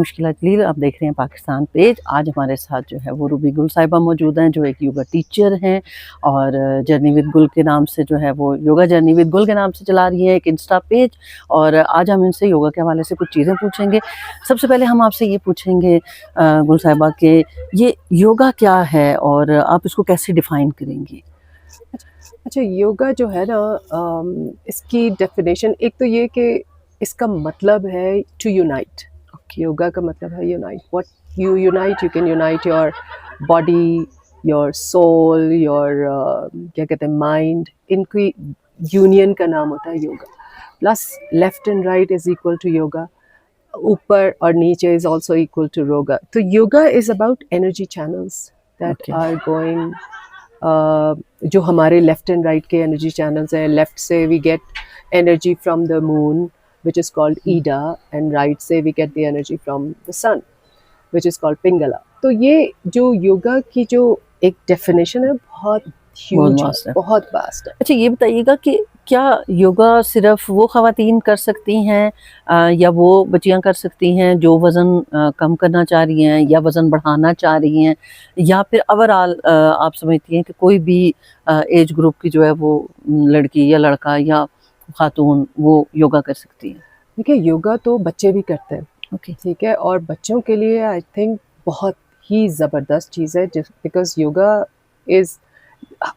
मुश्किलात जलील, आप देख रहे हैं पाकिस्तान पेज। आज हमारे साथ जो है वो रूबी गुल साहिबा मौजूद हैं, जो एक योगा टीचर हैं और जर्नी विद गुल के नाम से जो है वो योगा जर्नी विद गुल के नाम से चला रही हैं एक इंस्टा पेज। और आज हम इनसे योगा के हवाले से कुछ चीज़ें पूछेंगे। सबसे पहले हम आपसे ये पूछेंगे गुल साहिबा कि ये योगा क्या है और आप इसको कैसे डिफ़ाइन करेंगी? अच्छा, योगा जो है ना, इसकी डेफिनेशन एक तो ये कि इसका मतलब है टू यूनाइट। योगा का मतलब है unite. What you unite, you can unite your body, your soul, your क्या कहते हैं, माइंड। इनकी यूनियन का नाम होता है yoga. Plus left and right is equal to yoga, ऊपर और नीचे is also equal to yoga. तो yoga is about energy channels that are going, जो हमारे लेफ्ट एंड राइट के एनर्जी चैनल्स हैं। लेफ्ट से we get energy from the moon which is called Ida, and right से we get the energy from the sun which is called Pingala. तो ये जो योगा की जो एक डेफिनेशन है बहुत ह्यूज है, बहुत वास्ट है। अच्छा, ये बताइएगा कि क्या योगा सिर्फ वो ख़वातीन कर सकती हैं या वो बच्चियां कर सकती हैं जो वज़न कम करना चाह रही हैं या वज़न बढ़ाना चाह रही हैं, या फिर ओवरऑल आप समझती हैं कि कोई भी एज ग्रुप की जो है वो लड़की या लड़का या खातून वो योगा कर सकती है? देखिए, योगा तो बच्चे भी करते हैं, ठीक है, और बच्चों के लिए आई थिंक बहुत ही ज़बरदस्त चीज़ है, बिकॉज योगा इज़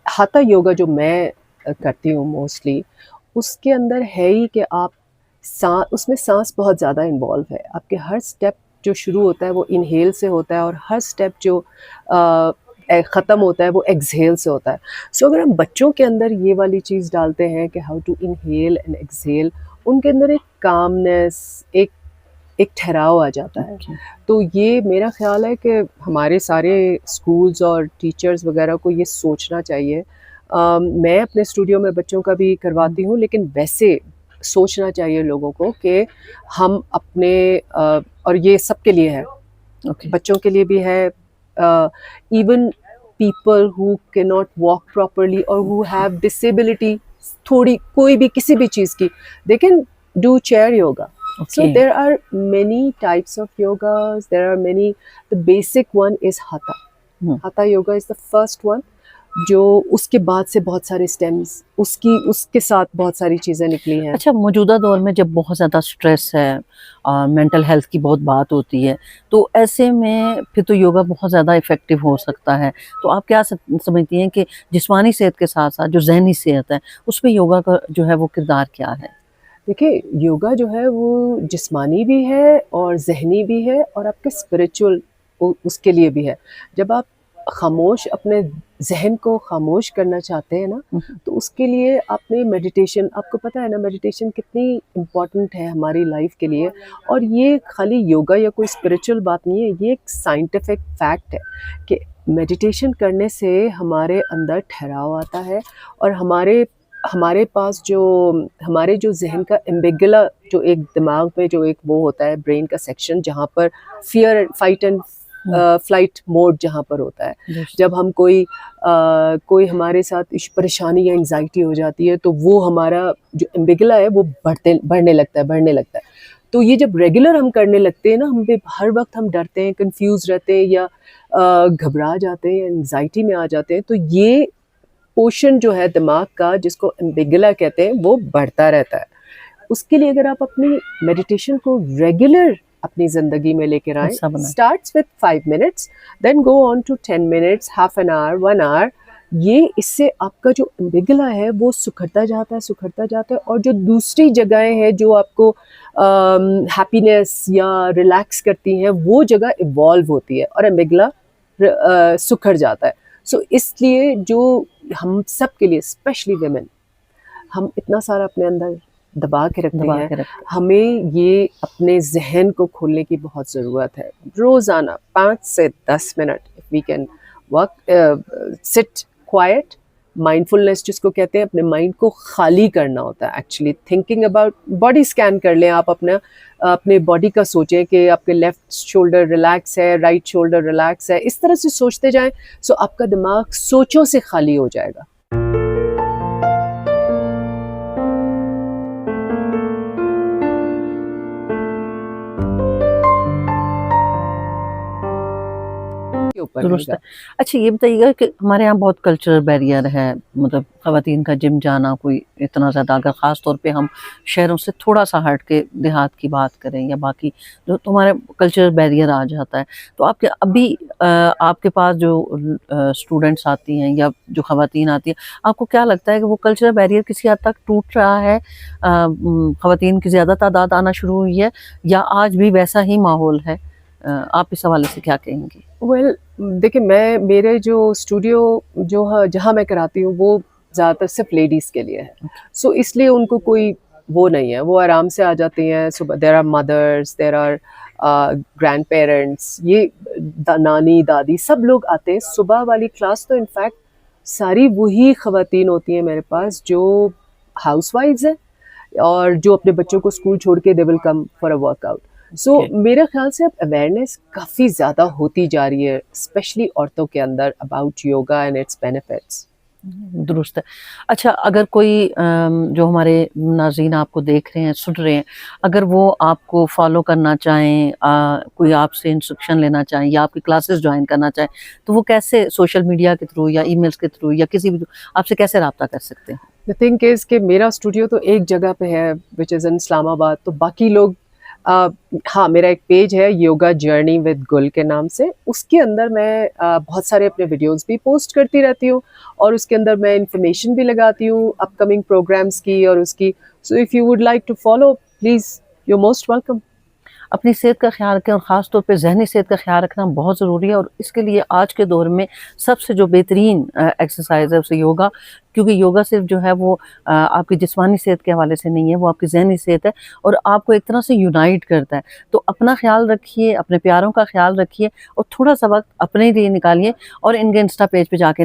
हाथा योगा जो मैं करती हूँ मोस्टली, उसके अंदर है ही कि आप उसमें सांस बहुत ज़्यादा इन्वॉल्व है। आपके हर स्टेप जो शुरू होता है वो इनहेल से होता है, और हर स्टेप जो ख़त्म होता है वो एक्सहेल से होता है। सो अगर हम बच्चों के अंदर ये वाली चीज़ डालते हैं कि how to inhale and exhale, उनके अंदर एक कामनेस, एक ठहराव आ जाता है। तो ये मेरा ख्याल है कि हमारे सारे स्कूल्स और टीचर्स वगैरह को ये सोचना चाहिए। मैं अपने स्टूडियो में बच्चों का भी करवाती हूँ, लेकिन वैसे सोचना चाहिए लोगों को कि हम अपने और ये सबके लिए है, बच्चों के लिए भी है, even people who can not walk properly और हु हैव डिसेबिलिटी, थोड़ी कोई भी किसी भी चीज़ की, they can do chair yoga. So there are many types of yogas. There are many. The basic one is hatha. Hatha yoga is the first one. जो उसके बाद से बहुत सारे स्टेम्स उसके साथ बहुत सारी चीज़ें निकली हैं। अच्छा, मौजूदा दौर में जब बहुत ज़्यादा स्ट्रेस है, मेंटल हेल्थ की बहुत बात होती है, तो ऐसे में फिर तो योगा बहुत ज़्यादा इफ़ेक्टिव हो सकता है। तो आप क्या समझती हैं कि जिस्मानी सेहत के साथ साथ जो ज़हनी सेहत है, उसमें योगा का जो है वो किरदार क्या है? देखिए, योगा जो है वो जिस्मानी भी है और ज़हनी भी है और आपके स्पिरिचुअल उसके लिए भी है। जब आप खामोश अपने ज़हन को खामोश करना चाहते हैं ना, तो उसके लिए आपने मेडिटेशन, आपको पता है ना मेडिटेशन कितनी इम्पॉर्टेंट है हमारी लाइफ के लिए। और ये खाली योगा या कोई स्पिरिचुअल बात नहीं है, ये एक साइंटिफिक फैक्ट है कि मेडिटेशन करने से हमारे अंदर ठहराव आता है, और हमारे पास हमारे जो ज़हन का एम्बिगुला, जो एक दिमाग में जो एक वो होता है ब्रेन का सेक्शन, जहाँ पर fear, fight and flight mode जहाँ पर होता है, जब हम कोई हमारे साथ परेशानी या एंग्जाइटी हो जाती है, तो वो हमारा जो एम्बिगुला है वो बढ़ने लगता है। तो ये जब रेगुलर हम करने लगते हैं ना, हम पे हर वक्त हम डरते हैं, कंफ्यूज रहते हैं, या घबरा जाते हैं, एंग्जाइटी में आ जाते हैं, तो ये पोर्शन जो है दिमाग का, जिसको एम्बिगुला कहते हैं, वो बढ़ता रहता है। उसके लिए अगर आप अपनी मेडिटेशन को रेगुलर अपनी ज़िंदगी में लेकर आए, starts with 5 minutes, then go on to 10 minutes, half an hour, 1 hour, ये इससे आपका जो एम्बिगुला है वो सुखरता जाता है, और जो दूसरी जगहें हैं जो आपको हैप्पीनेस या रिलैक्स करती हैं, वो जगह इवॉल्व होती है और एम्बिगुला सुखर जाता है। सो इसलिए जो हम सब के लिए, स्पेशली विमेन, हम इतना सारा अपने अंदर दबा के रखते हैं, हमें ये अपने जहन को खोलने की बहुत ज़रूरत है। रोज़ाना 5 से 10 minute if we can work, sit quiet, mindfulness जिसको कहते हैं, अपने माइंड को खाली करना होता है। Actually thinking about, body scan कर लें आप, अपने बॉडी का सोचें कि आपके लेफ़्ट शोल्डर रिलैक्स है, राइट शोल्डर रिलैक्स है, इस तरह से सोचते जाएं, सो आपका दिमाग सोचों से खाली हो जाएगा। اوپر درست رہے ہے. اچھا یہ بتائیے گا کہ ہمارے یہاں بہت کلچرل بیریئر ہے، مطلب خواتین کا جم جانا کوئی اتنا زیادہ، اگر خاص طور پہ ہم شہروں سے تھوڑا سا ہٹ کے دیہات کی بات کریں یا باقی جو تمہارے کلچرل بیریئر آ جاتا ہے، تو آپ کے ابھی آپ کے پاس جو اسٹوڈنٹس آتی ہیں یا جو خواتین آتی ہیں، آپ کو کیا لگتا ہے کہ وہ کلچرل بیریئر کسی حد تک ٹوٹ رہا ہے؟ خواتین کی زیادہ تعداد آنا شروع ہوئی ہے یا آج بھی ویسا ہی ماحول ہے؟ آپ اس حوالے سے کیا کہیں گے؟ ویل دیکھیں، میں میرے جو اسٹوڈیو جہاں میں کراتی ہوں وہ زیادہ تر صرف لیڈیز کے لیے ہے، سو اس لیے ان کو کوئی وہ نہیں ہے، وہ آرام سے آ جاتی ہیں. صبح دیر آر مدرس، دیر آر گرینڈ پیرنٹس، یہ نانی دادی سب لوگ آتے ہیں. صبح والی کلاس تو انفیکٹ ساری وہی خواتین ہوتی ہیں میرے پاس جو ہاؤس وائفز ہیں اور جو اپنے بچوں کو اسکول چھوڑ کے دے will come for a workout. So میرے خیال سے اب اویئرنیس کافی زیادہ ہوتی جا رہی ہے اسپیشلی عورتوں کے اندر about yoga and its benefits. درست ہے. اچھا اگر کوئی جو ہمارے ناظرین آپ کو دیکھ رہے ہیں، سن رہے ہیں، اگر وہ آپ کو فالو کرنا چاہیں، کوئی آپ سے انسٹرکشن لینا چاہیں یا آپ کی کلاسز جوائن کرنا چاہیں، تو وہ کیسے سوشل میڈیا کے تھرو یا ای میلز کے تھرو یا کسی بھی آپ سے کیسے رابطہ کر سکتے ہیں؟ دا تھنگ از کہ میرا اسٹوڈیو تو ایک جگہ پہ ہے وچ از ان اسلام آباد، تو باقی لوگ ہاں میرا ایک پیج ہے یوگا جرنی ود گل کے نام سے، اس کے اندر میں بہت سارے اپنے ویڈیوز بھی پوسٹ کرتی رہتی ہوں اور اس کے اندر میں انفارمیشن بھی لگاتی ہوں اپ کمنگ پروگرامس کی اور اس کی. So if you would like to follow please you most welcome. اپنی صحت کا خیال رکھیں اور خاص طور پہ ذہنی صحت کا خیال رکھنا بہت ضروری ہے، اور اس کے لیے آج کے دور میں سب سے جو بہترین ایکسرسائز ہے اسے یوگا، کیونکہ یوگا صرف جو ہے وہ آپ کی جسمانی صحت کے حوالے سے نہیں ہے، وہ آپ کی ذہنی صحت ہے اور آپ کو ایک طرح سے یونائٹ کرتا ہے. تو اپنا خیال رکھیے، اپنے پیاروں کا خیال رکھیے اور تھوڑا سا وقت اپنے لیے نکالیے اور ان کے انسٹا پیج پہ جا کے